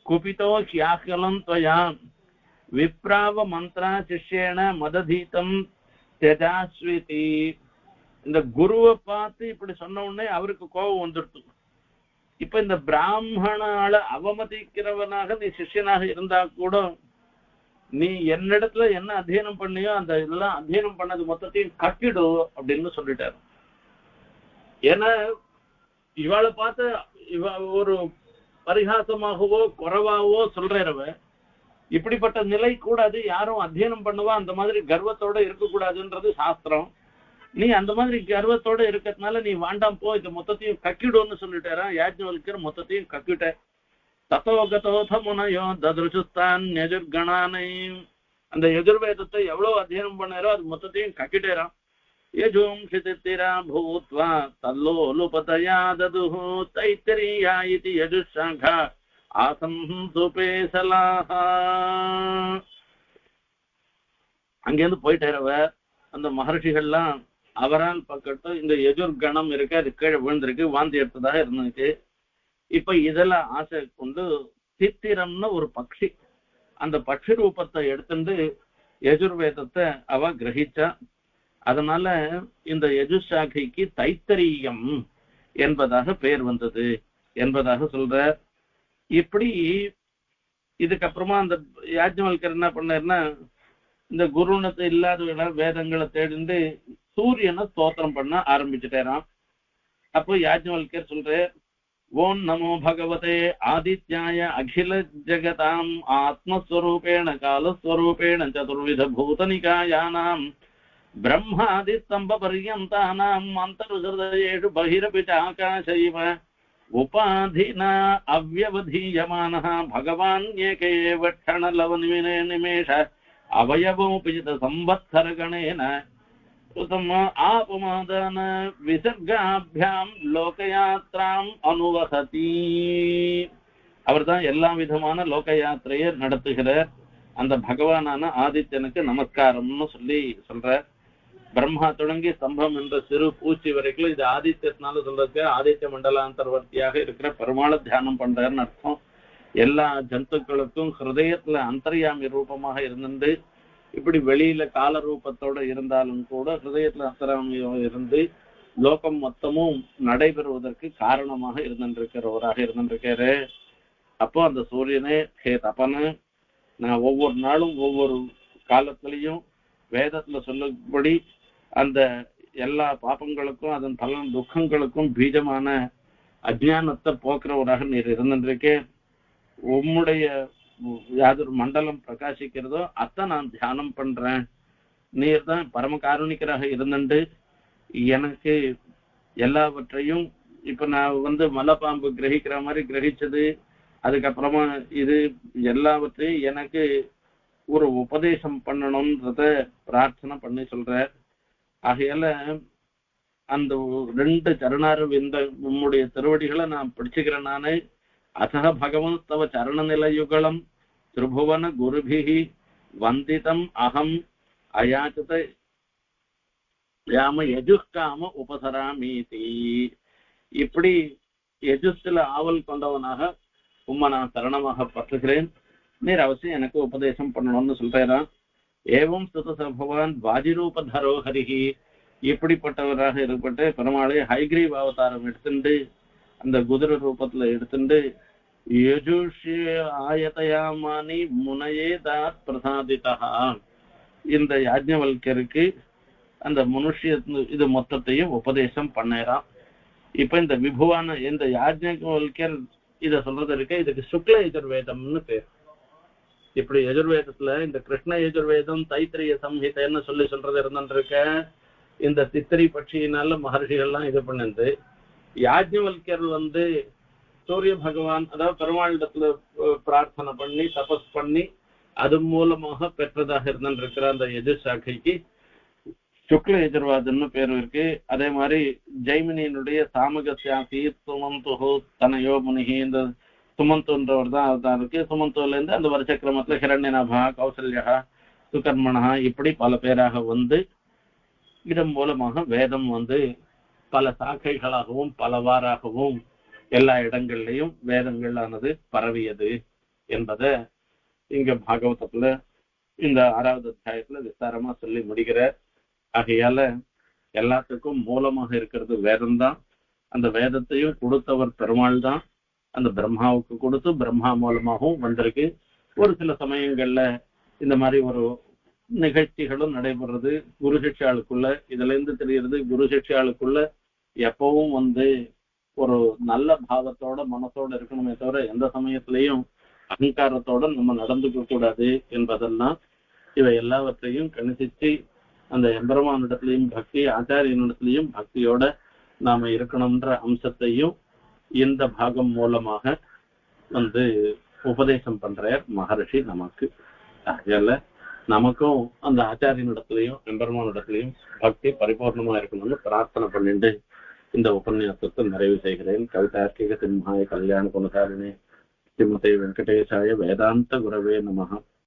குபிதோ ஹியாகலம் துவயா விப்ராவ மந்திரா சிஷ்யேன மததீதம் தெஜாஸ்விதி. இந்த குருவை பார்த்து இப்படி சொன்ன உடனே அவருக்கு கோபம் வந்துடுது. இப்ப இந்த பிராமணால அவமதிக்கிறவனாக நீ சிஷ்யனாக இருந்தா கூட நீ என்னிடத்துல என்ன அத்தியனம் பண்ணியோ அந்த இதெல்லாம் அத்தியனம் பண்ணது மொத்தத்தையும் கட்டிடு அப்படின்னு சொல்லிட்டாரு. ஏன்னா இவாளை பார்த்து இவ ஒரு பரிகாசமாகவோ குறைவாகவோ சொல்றவ, இப்படிப்பட்ட நிலை கூடாது, யாரும் அத்தியனம் பண்ணுவா அந்த மாதிரி கர்வத்தோட இருக்கக்கூடாதுன்றது சாஸ்திரம். நீ அந்த மாதிரி கர்வத்தோட இருக்கிறதுனால நீ வாண்டாம் போ, இது மொத்தத்தையும் கக்கிடுன்னு சொல்லிட்டாரா. யாஜ்ஞவல்கர் மொத்தத்தையும் கக்கிட்ட. தத்தோகதோத முனையோ ததுருசுஸ்தான் யஜுர்கணானை, அந்த எதிர்வேதத்தை எவ்வளவு அத்தியனம் பண்ணாரோ அது மொத்தத்தையும் கக்கிட்டேராம். யஜும் சிதிரா பூத்வா தல்லோலுபதயா ததுஹு தைத்திரியா இதி யஜுஷாகா ஆசம் சுபேசலாஹ. அங்கேருந்து போயிட்டேரவ. அந்த மகர்ஷிகள்லாம் அவரால் பக்கத்து இந்த யஜுர்கணம் இருக்கு, அது கீழே விழுந்திருக்கு, வாந்தி எடுத்ததாக இருந்துச்சு. இப்ப இதெல்லாம் ஆசை கொண்டு சித்திரம்னு ஒரு பக்ஷி, அந்த பக்ஷி ரூபத்தை எடுத்துட்டு யஜுர்வேதத்தை அவ கிரகிச்சா. அதனால இந்த யஜுஷாகைக்கு தைத்தரியம் என்பதாக பெயர் வந்தது என்பதாக சொல்ற. இப்படி இதுக்கப்புறமா அந்த யாஜ்ஞவல்கர் என்ன பண்ணாருன்னா, இந்த குருணத்தை இல்லாத வேதங்களை தேடிந்து சூரியனை ஸ்தோத்திரம் பண்ண ஆரம்பிச்சுட்டாராம். அப்போ யாஜ்ஞவல்கர் சொல்ற, ஓம் நமோ பகவதே ஆதித்யாய அகில ஜகதாம் ஆத்மஸ்வரூபேண காலஸ்வரூபேண சதுர்வித பூதனிகாயானாம் பிரம்மாதி ஸ்தம்ப பர்யந்தானாம் அந்தர்ஹிருதயேஷு பகிரபி ஆகாசைவ உபாதினா அவ்யவதீயமானः பகவான் ஏகேவ க்ஷணலவ நிமேஷ அவயவோபிஜித சம்பத்சரகணேன ஆபமாதான விசர்காபியாம் லோகயாத்ராம் அனுவசதி. அவர் தான் எல்லா விதமான லோக யாத்திரையை நடத்துகிறார். அந்த பகவானான ஆதித்யனுக்கு நமஸ்காரம்னு சொல்ற. பிரம்மா தொடங்கி ஸ்தம்பம் என்ற சிறு பூச்சி வரைக்கும் இது ஆதித்யத்தினால சொல்றதுக்கு ஆதித்ய மண்டலாந்தர்வர்த்தியாக இருக்கிற பெருமாளை தியானம் பண்றாருன்னு அர்த்தம். எல்லா ஜந்துக்களுக்கும் ஹிருதயத்துல அந்தர்யாமி ரூபமாக இருந்து, இப்படி வெளியில கால ரூபத்தோட இருந்தாலும் கூட ஹிருதயத்துல அந்தர்யாமியாக இருந்து லோகம் மொத்தமும் நடைபெறுவதற்கு காரணமாக இருந்திருக்கிறவராக இருந்திருக்காரு. அப்போ அந்த சூரியனே, ஹே தபனு, நான் ஒவ்வொரு நாளும் ஒவ்வொரு காலத்திலையும் வேதத்துல சொல்லபடி அந்த எல்லா பாபங்களுக்கும் அதன் பலன் துக்கங்களுக்கும் பீஜமான அஜ்ஞானத்தை போக்குறவராக நீர் இருந்திருக்கே. உம்முடைய யாதொரு மண்டலம் பிரகாசிக்கிறதோ அத்தை நான் தியானம் பண்றேன். நீர் தான் பரம காருணிகராக இருந்துட்டு எனக்கு எல்லாவற்றையும் இப்ப நான் மலைப்பாம்பு கிரகிக்கிற மாதிரி கிரகிச்சது, அதுக்கப்புறமா இது எல்லாவற்றையும் எனக்கு ஒரு உபதேசம் பண்ணணும்ன்றத பிரார்த்தனை பண்ணி சொல்ற. ஆகையால அந்த 2 சரணார இந்த உம்முடைய திருவடிகளை நான் பிடிச்சுக்கிறேன். நானு அத்தः பகவன்ஸ்தவ சரணநிலயுகலம் திரிபுவன குருபிஹி வந்திதம் அகம் அயாச்சத யாம யஜுஷ்காம உபசராமீதி. இப்படி யஜுஸ்ல ஆவல் கொண்டவனாக உம்மை நான் சரணமாக பற்றுகிறேன், நீர் அவசியம் எனக்கு உபதேசம் பண்ணணும்னு சொல்றேன். ஏவம் சுத பகவான் வாஜிரூபதரோ ஹரிஹி, இப்படிப்பட்டவராக ஏற்பட்டு பெருமாளை ஹைகிரீவ் அவதாரம் எடுத்துட்டு அந்த குதிரை ரூபத்துல எடுத்துட்டு யஜுஷ்ய ஆயதயாமானி முனையே தாத் பிரசாதிதா, இந்த யாஜ்ஞவல்கருக்கு அந்த மனுஷிய இது மொத்தத்தையும் உபதேசம் பண்ணறான். இப்ப இந்த விபுவான இந்த யாஜ்ஞவல்கர் இத சொல்றது இருக்கு, இதுக்கு சுக்ல யஜுர்வேதம்னு பேர். இப்படி யஜுர்வேதத்துல இந்த கிருஷ்ண யஜுர்வேதம் தைத்திரிய சம்ஹிதைன்னு சொல்றது இருந்துருக்க. இந்த சித்திரை பட்சியினால மகர்ஷிகள்லாம் இது பண்ணது. யாஜ்ஞவல்கர் சூரிய பகவான் அதாவது பெருமாளிடத்துல பிரார்த்தனை பண்ணி தபஸ் பண்ணி அது மூலமாக பெற்றதாக இருந்திருக்கிற அந்த யஜுசாக்கைக்கு சுக்ல யஜுர்வாதம்னு பேர் இருக்கு. அதே மாதிரி ஜெய்மினியினுடைய சாமகசியாசி சுமந்து தனயோ முனிகி, இந்த சுமந்துன்றவர் தான் அதுதான் இருக்கு. சுமந்துல இருந்து அந்த வருஷ கிரமத்துல ஹிரண்யநாபா, கௌசல்யா, சுகர்மணா இப்படி பல பேராக இதன் மூலமாக வேதம் பல சாக்கைகளாகவும் பலவாறாகவும் எல்லா இடங்கள்லயும் வேதங்களானது பரவியது என்பதை இங்க பாகவதத்துல இந்த 6வது அத்தியாயத்துல விஸ்தாரமா சொல்லி முடிகிற. ஆகையால எல்லாத்துக்கும் மூலமாக இருக்கிறது வேதம்தான். அந்த வேதத்தையும் கொடுத்தவர் பெருமாள் தான். அந்த பிரம்மாவுக்கு கொடுத்து பிரம்மா மூலமாகவும் வந்திருக்கு. ஒரு சில சமயங்கள்ல இந்த மாதிரி ஒரு நிகழ்ச்சிகளும் நடைபெறுறது. குரு சிஷ்யாளுக்குள்ள இதுல இருந்து தெரிகிறது, குரு சிஷ்யாளுக்குள்ள எப்பவும் ஒரு நல்ல பாவத்தோட மனசோட இருக்கணுமே தவிர எந்த சமயத்திலையும் அகங்காரத்தோட நம்ம நடந்துக்க கூடாது என்பதெல்லாம் இவை எல்லாவற்றையும் கணிசிச்சு அந்த எம்பெருமானிடத்திலையும் பக்தி, ஆச்சாரியனிடத்திலையும் பக்தியோட நாம இருக்கணும்ன்ற அம்சத்தையும் இந்த பாகம் மூலமாக உபதேசம் பண்றார் மகர்ஷி நமக்கு. ஆகையால நமக்கும் அந்த ஆச்சாரியனிடத்திலையும் எம்பெருமானிடத்திலையும் பக்தி பரிபூர்ணமா இருக்கணும்னு பிரார்த்தனை பண்ணிட்டு இந்த உபன்யாசத்தை நிறைவு செய்கிறேன். கவிதார்க்கிக சிம்ஹாய கல்யாண குணசாலினே ஸ்ரீமதே வெங்கடேசாய வேதாந்த குரவே நமஹ.